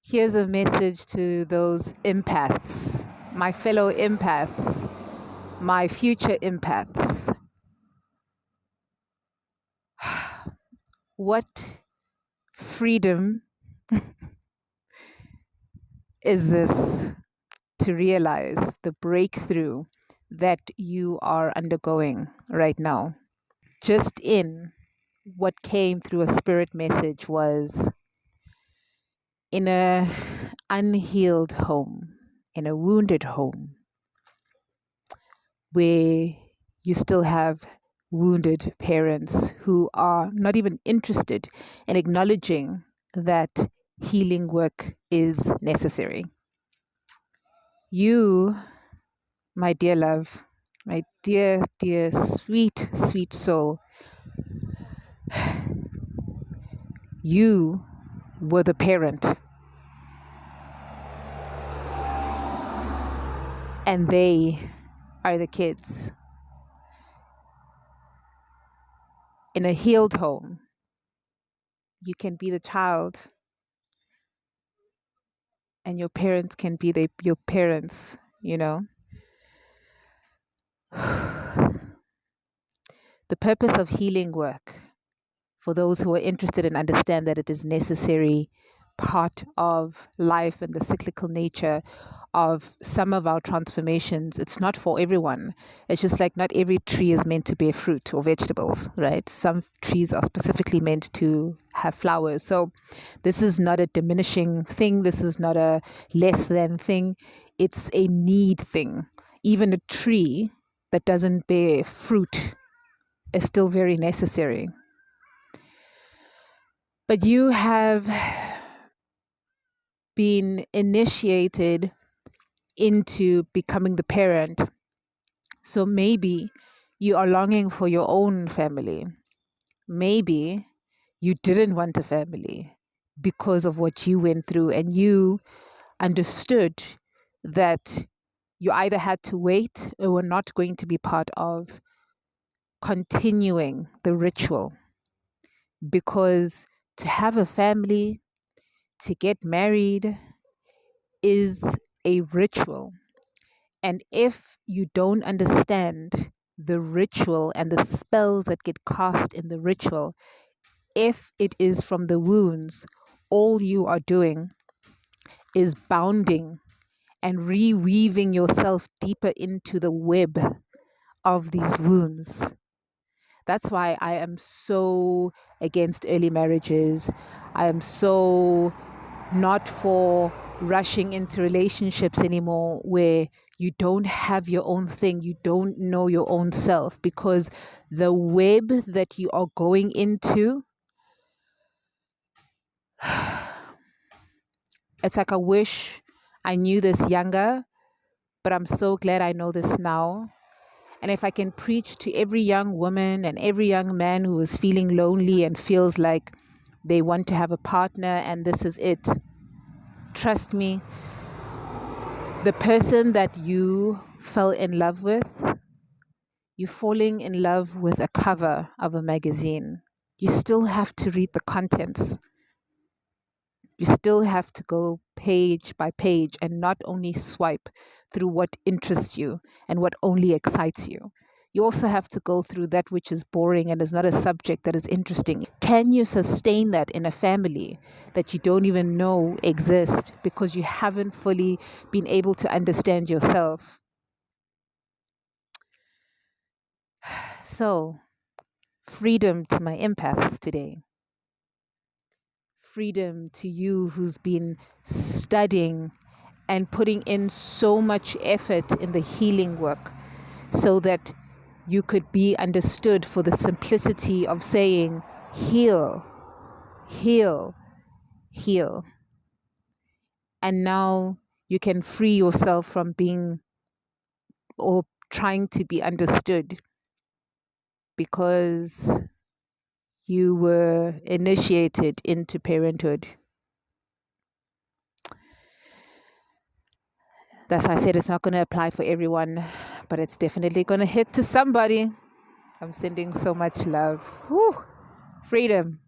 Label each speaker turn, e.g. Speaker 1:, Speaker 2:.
Speaker 1: Here's a message to those empaths, my fellow empaths, my future empaths. What freedom is this to realize the breakthrough that you are undergoing right now? Just in what came through a spirit message was in a unhealed home, in a wounded home, where you still have wounded parents who are not even interested in acknowledging that healing work is necessary. You, my dear love, my dear, dear, sweet, sweet soul, you were the parent, and they are the kids. In a healed home, you can be the child, and your parents can be your parents, you know. The purpose of healing work, for those who are interested and understand that it is necessary part of life and the cyclical nature of some of our transformations, it's not for everyone. It's just like not every tree is meant to bear fruit or vegetables, right? Some trees are specifically meant to have flowers. So this is not a diminishing thing. This is not a less than thing. It's a need thing. Even a tree that doesn't bear fruit is still very necessary. But you have been initiated into becoming the parent. So maybe you are longing for your own family. Maybe you didn't want a family because of what you went through, and you understood that you either had to wait or were not going to be part of continuing the ritual. Because to have a family, to get married, is a ritual. And if you don't understand the ritual and the spells that get cast in the ritual, if it is from the wounds, all you are doing is bounding and reweaving yourself deeper into the web of these wounds. That's why I am so against early marriages. I am so not for rushing into relationships anymore where you don't have your own thing, you don't know your own self, because the web that you are going into, it's like I wish I knew this younger, but I'm so glad I know this now. And if I can preach to every young woman and every young man who is feeling lonely and feels like they want to have a partner and this is it, trust me, the person that you fell in love with, you're falling in love with a cover of a magazine. You still have to read the contents. You still have to go page by page and not only swipe through what interests you and what only excites you. You also have to go through that which is boring and is not a subject that is interesting. Can you sustain that in a family that you don't even know exist because you haven't fully been able to understand yourself? So, freedom to my empaths today. Freedom to you who's been studying and putting in so much effort in the healing work so that you could be understood for the simplicity of saying, heal, heal, heal. And now you can free yourself from being or trying to be understood because you were initiated into parenthood. That's why I said it's not going to apply for everyone, but it's definitely going to hit to somebody. I'm sending so much love. Whew. Freedom.